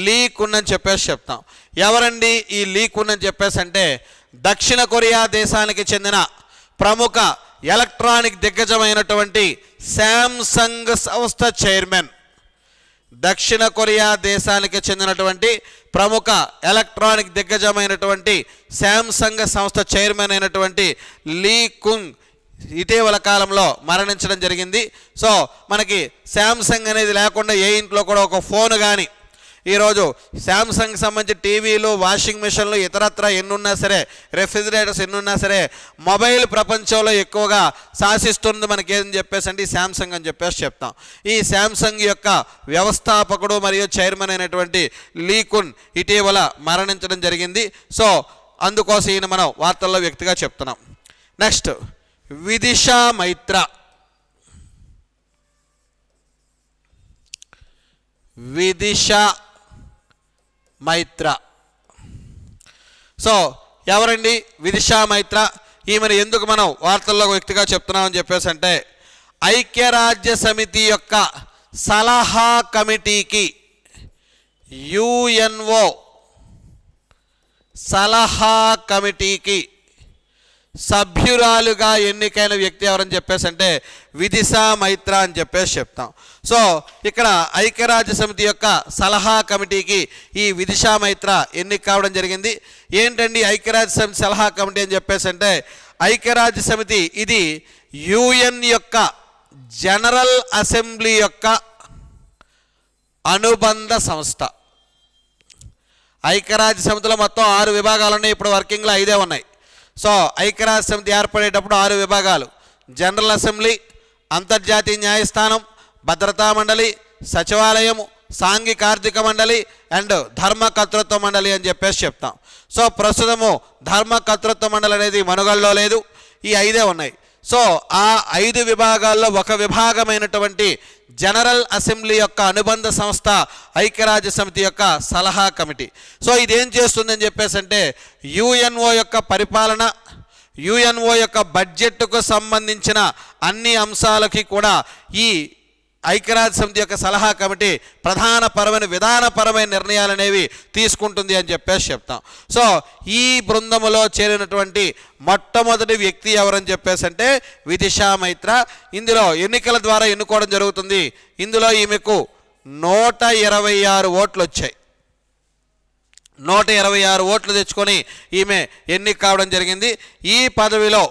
లీ కున్ అని చెప్పేసి చెప్తాం. ఎవరండి ఈ లీ కున్ అని చెప్పేసి అంటే దక్షిణ కొరియా దేశానికి చెందిన ప్రముఖ ఎలక్ట్రానిక్ దిగ్గజమైనటువంటి శాంసంగ్ సంస్థ చైర్మన్. దక్షిణ కొరియా దేశానికి చెందినటువంటి ప్రముఖ ఎలక్ట్రానిక్ దిగ్గజమైనటువంటి శాంసంగ్ సంస్థ చైర్మన్ అయినటువంటి లీ కున్ ఇటీవల కాలంలో మరణించడం జరిగింది. సో మనకి శాంసంగ్ అనేది లేకుండా ఏ ఇంట్లో కూడా ఒక ఫోన్ కానీ, ఈరోజు శాంసంగ్ సంబంధించి టీవీలు, వాషింగ్ మిషన్లు, ఇతరత్ర ఎన్నున్నా సరే, రెఫ్రిజిరేటర్స్ ఎన్నున్నా సరే, మొబైల్ ప్రపంచంలో ఎక్కువగా శాసిస్తుంది మనకి ఏదని చెప్పేసి అంటే ఈ శాంసంగ్ అని చెప్పేసి చెప్తాం. ఈ శాంసంగ్ యొక్క వ్యవస్థాపకుడు మరియు చైర్మన్ అయినటువంటి లీ కున్ ఇటీవల మరణించడం జరిగింది. సో అందుకోసం ఈయన మనం వార్తల్లో వ్యక్తిగా చెప్తున్నాం. నెక్స్ట్ విదిషా మైత్ర. సో ఎవరండి విదిషా మైత్ర? ఈమెను ఎందుకు మనం వార్తల్లో వ్యక్తిగా చెప్తున్నామని చెప్పేసి అంటే ఐక్యరాజ్య సమితి యొక్క సలహా కమిటీకి, యుఎన్ఓ సలహా కమిటీకి సభ్యురాలుగా ఎన్నికైన వ్యక్తి ఎవరని చెప్పేసి అంటే విదిషా మైత్ర అని చెప్పేసి చెప్తాం. సో ఇక్కడ ఐక్యరాజ్య సమితి యొక్క సలహా కమిటీకి ఈ విదిషా మైత్ర ఎన్నిక కావడం జరిగింది. ఏంటండి ఐక్యరాజ్య సమితి సలహా కమిటీ అని చెప్పేసి అంటే ఐక్యరాజ్య సమితి ఇది యుఎన్ యొక్క జనరల్ అసెంబ్లీ యొక్క అనుబంధ సంస్థ. ఐక్యరాజ్య సమితిలో మొత్తం 6 విభాగాలు ఉన్నాయి. ఇప్పుడు వర్కింగ్లో 5 ఉన్నాయి. సో ఐక్యరాజ్య సమితి ఏర్పడేటప్పుడు 6 విభాగాలు: జనరల్ అసెంబ్లీ, అంతర్జాతీయ న్యాయస్థానం, భద్రతా మండలి, సచివాలయము, సాంఘిక ఆర్థిక మండలి అండ్ ధర్మకర్తృత్వ మండలి అని చెప్పేసి చెప్తాం. సో ప్రస్తుతము ధర్మకర్తృత్వ మండలి అనేది మనుగడలో లేదు. ఈ 5 ఉన్నాయి. సో ఆ 5 విభాగాల్లో ఒక విభాగమైనటువంటి జనరల్ అసెంబ్లీ యొక్క అనుబంధ సంస్థ ఐక్యరాజ్య సమితి యొక్క సలహా కమిటీ. సో ఇదేం చేస్తుందని చెప్పేసి అంటే యుఎన్ఓ యొక్క పరిపాలన, యుఎన్ఓ యొక్క బడ్జెట్కు సంబంధించిన అన్ని అంశాలకి కూడా ఈ ఐక్యరాజ్య సమితి యొక్క సలహా కమిటీ ప్రధానపరమైన విధానపరమైన నిర్ణయాలు అనేవి తీసుకుంటుంది అని చెప్పేసి చెప్తాం. సో ఈ బృందములో చేరినటువంటి మొట్టమొదటి వ్యక్తి ఎవరని చెప్పేసి అంటే విదిషా మైత్రా. ఇందులో ఎన్నికల ద్వారా ఎన్నుకోవడం జరుగుతుంది. ఇందులో ఈమెకు 126 ఓట్లు వచ్చాయి. 126 ఓట్లు తెచ్చుకొని ఈమె ఎన్నిక కావడం జరిగింది. ఈ పదవిలో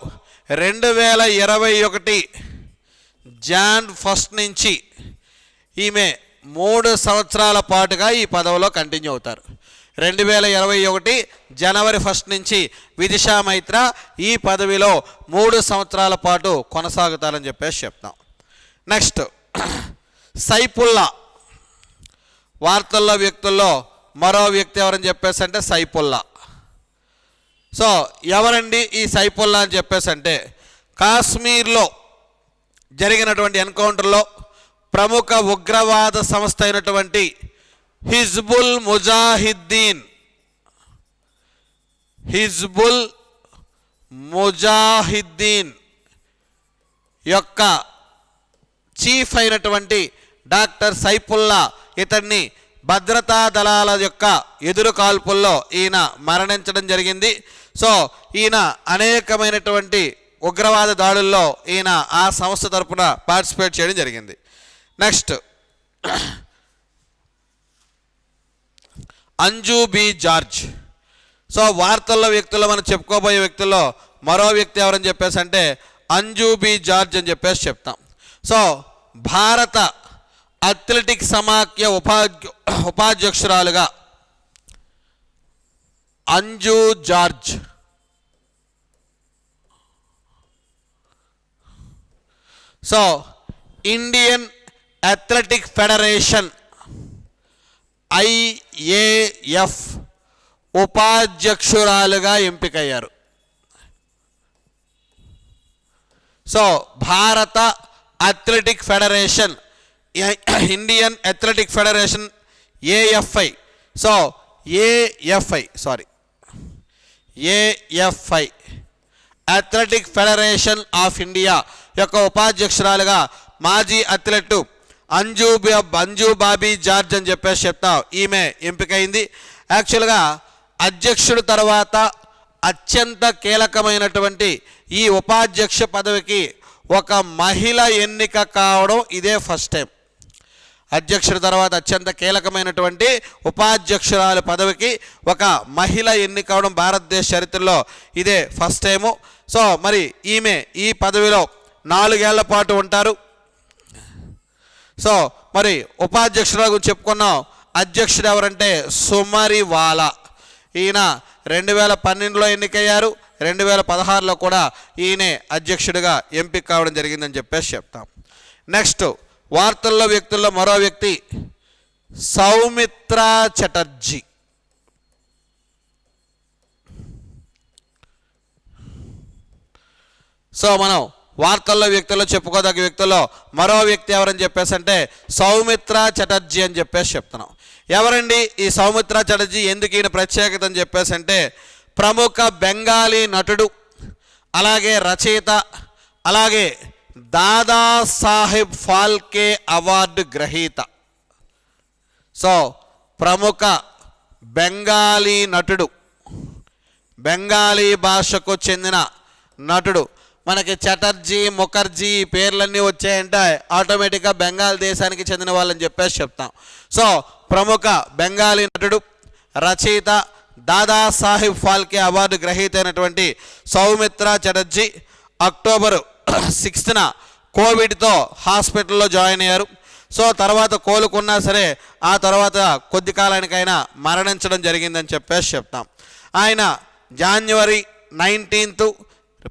2021 జాన్ 1 నుంచి ఈమె 3 సంవత్సరాల పాటుగా ఈ పదవిలో కంటిన్యూ అవుతారు. 2021 జనవరి 1 నుంచి విదిషా మైత్రా ఈ పదవిలో 3 సంవత్సరాల పాటు కొనసాగుతారని చెప్పేసి చెప్తాం. నెక్స్ట్ సైఫుల్లా. వార్తల్లో వ్యక్తుల్లో మరో వ్యక్తి ఎవరని చెప్పేసి అంటే సైఫుల్లా. సో ఎవరండి ఈ సైఫుల్లా అని చెప్పేసి అంటే కాశ్మీర్లో జరిగినటువంటి ఎన్కౌంటర్లో ప్రముఖ ఉగ్రవాద సంస్థ అయినటువంటి హిజ్బుల్ ముజాహిద్దీన్ యొక్క చీఫ్ అయినటువంటి డాక్టర్ సైఫుల్లా ఇతన్ని భద్రతా దళాల యొక్క ఎదురు కాల్పుల్లో ఈయన మరణించడం జరిగింది. సో ఈయన అనేకమైనటువంటి ఉగ్రవాద దాడుల్లో ఈయన ఆ సంస్థ తరపున పార్టిసిపేట్ చేయడం జరిగింది. Next Anju B George. So వార్తల్లో వ్యక్తుల్లో మనం చెప్పుకోబోయే వ్యక్తుల్లో మరో వ్యక్తి ఎవరని చెప్పేసి అంటే అంజు బి జార్జ్ అని చెప్పేసి చెప్తాం. సో భారత అథ్లెటిక్ సమాఖ్య ఉపాధ్యక్షురాలుగా Anju George. So Indian athletic federation IAF ఉపాధ్యక్షురాలుగా ఎంపికయ్యారు. సో భారత athletic federation, Indian athletic federation AFI, so AFI athletic federation of India యొక్క ఉపాధ్యక్షురాలుగా మాజీ అథ్లెట్ అంజు బాబీ జార్జ్ అని చెప్పేసి చెప్తాం. ఈమె ఎంపికైంది. యాక్చువల్గా అధ్యక్షుడు తర్వాత అత్యంత కీలకమైనటువంటి ఈ ఉపాధ్యక్ష పదవికి ఒక మహిళ ఎన్నిక కావడం ఇదే ఫస్ట్ టైం. అధ్యక్షుడి తర్వాత అత్యంత కీలకమైనటువంటి ఉపాధ్యక్షురాల పదవికి ఒక మహిళ ఎన్నిక కావడం భారతదేశ చరిత్రలో ఇదే ఫస్ట్ టైము. సో మరి ఈమె ఈ పదవిలో 4 ఏళ్ల పాటు ఉంటారు. సో మరి ఉపాధ్యక్షుల గురించి చెప్పుకున్నాం. అధ్యక్షుడు ఎవరంటే సుమరివాలా. ఈయన 2012లో ఎన్నికయ్యారు. 2016లో కూడా ఈయనే అధ్యక్షుడిగా ఎంపిక కావడం జరిగిందని చెప్పేసి చెప్తాం. నెక్స్ట్ వార్తల్లో వ్యక్తుల్లో మరో వ్యక్తి సౌమిత్రా చటర్జీ. సో మనం వార్తల్లో వ్యక్తుల్లో చెప్పుకోదగ్గ వ్యక్తుల్లో మరో వ్యక్తి ఎవరని చెప్పేసి అంటే సౌమిత్రా చటర్జీ అని చెప్పేసి చెప్తున్నాం. ఎవరండి ఈ సౌమిత్రా చటర్జీ? ఎందుకు ఈయన ప్రత్యేకత అని చెప్పేసి అంటే ప్రముఖ బెంగాలీ నటుడు, అలాగే రచయిత, అలాగే దాదాసాహెబ్ ఫాల్కే అవార్డు గ్రహీత. సో ప్రముఖ బెంగాలీ నటుడు, బెంగాలీ భాషకు చెందిన నటుడు. మనకి చటర్జీ, ముఖర్జీ పేర్లన్నీ వచ్చాయంటే ఆటోమేటిక్గా బెంగాల్ దేశానికి చెందిన వాళ్ళని చెప్పేసి చెప్తాం. సో ప్రముఖ బెంగాలీ నటుడు, రచయిత, దాదాసాహెబ్ ఫాల్కే అవార్డు గ్రహీత అయినటువంటి సౌమిత్ర చటర్జీ అక్టోబర్ 6న కోవిడ్తో హాస్పిటల్లో జాయిన్ అయ్యారు. సో తర్వాత కోలుకున్నా సరే ఆ తర్వాత కొద్ది కాలానికైనా మరణించడం జరిగిందని చెప్తాం. ఆయన జనవరి 19,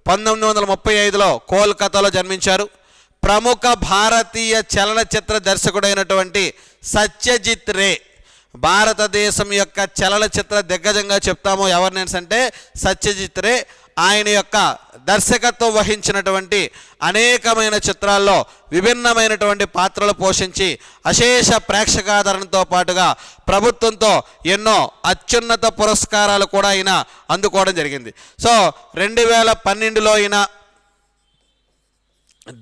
1935లో కోల్కతాలో జన్మించారు. ప్రముఖ భారతీయ చలనచిత్ర దర్శకుడైనటువంటి సత్యజిత్ రే, భారతదేశం యొక్క చలనచిత్ర దిగ్గజంగా చెప్తాము ఎవరిని అంటే సత్యజిత్ రే. ఆయన యొక్క దర్శకత్వం వహించినటువంటి అనేకమైన చిత్రాల్లో విభిన్నమైనటువంటి పాత్రలు పోషించి అశేష ప్రేక్షకాదరణతో పాటుగా ప్రభుత్వంతో ఎన్నో అత్యున్నత పురస్కారాలు కూడా ఈయన అందుకోవడం జరిగింది. సో 2012లో ఈయన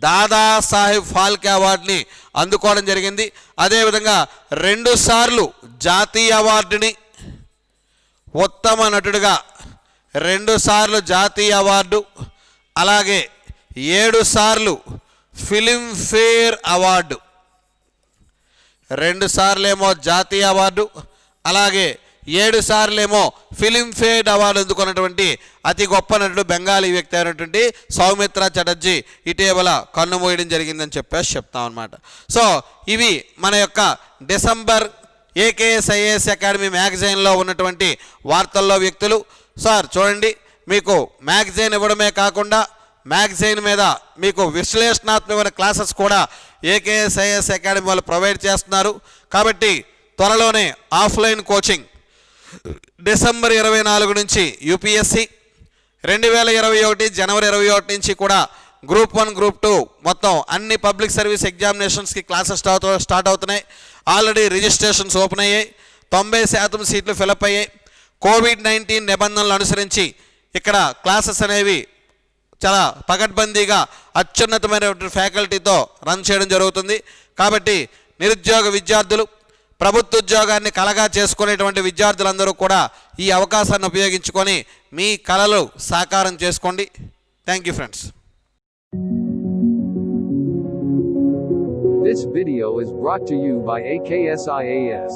దాదాసాహెబ్ ఫాల్కే అవార్డుని అందుకోవడం జరిగింది. అదేవిధంగా 2 సార్లు జాతీయ అవార్డుని, ఉత్తమ నటుడిగా 2 సార్లు జాతీయ అవార్డు, అలాగే 7 సార్లు ఫిలింఫేర్ అవార్డు, 2 సార్లేమో జాతీయ అవార్డు, అలాగే 7 సార్లేమో ఫిలింఫేర్ అవార్డు అందుకున్నటువంటి అతి గొప్ప నటుడు బెంగాలీ వ్యక్తి అయినటువంటి సౌమిత్ర చటర్జీ ఇటీవల కన్నుమూయడం జరిగిందని చెప్తాం అన్నమాట. సో ఇవి మన యొక్క డిసెంబర్ ఏకేఎస్ ఐఏఎస్ అకాడమీ మ్యాగజైన్లో ఉన్నటువంటి వార్తల్లో వ్యక్తులు. సార్ చూడండి, మీకు మ్యాగజైన్ ఇవ్వడమే కాకుండా మ్యాగజైన్ మీద మీకు విశ్లేషణాత్మకమైన క్లాసెస్ కూడా ఏకేఎస్ ఐఏఎస్ అకాడమీ వాళ్ళు ప్రొవైడ్ చేస్తున్నారు. కాబట్టి త్వరలోనే ఆఫ్లైన్ కోచింగ్ డిసెంబర్ 24 నుంచి యూపీఎస్సి, 2021 జనవరి 21 నుంచి కూడా గ్రూప్ 1, గ్రూప్ 2 మొత్తం అన్ని పబ్లిక్ సర్వీస్ ఎగ్జామినేషన్స్కి క్లాసెస్ స్టార్ట్ అవుతున్నాయి. ఆల్రెడీ రిజిస్ట్రేషన్స్ ఓపెన్ అయ్యాయి. 90% సీట్లు ఫిలప్ అయ్యాయి. కోవిడ్-19 నిబంధనలు అనుసరించి ఇక్కడ క్లాసెస్ అనేవి చాలా పకడ్బందీగా అత్యున్నతమైనటువంటి ఫ్యాకల్టీతో రన్ చేయడం జరుగుతుంది. కాబట్టి నిరుద్యోగ విద్యార్థులు, ప్రభుత్వ ఉద్యోగాన్ని కలగా చేసుకునేటువంటి విద్యార్థులందరూ కూడా ఈ అవకాశాన్ని ఉపయోగించుకొని మీ కలలు సాకారం చేసుకోండి. Thank you friends. This video is brought to you by AKSIAS.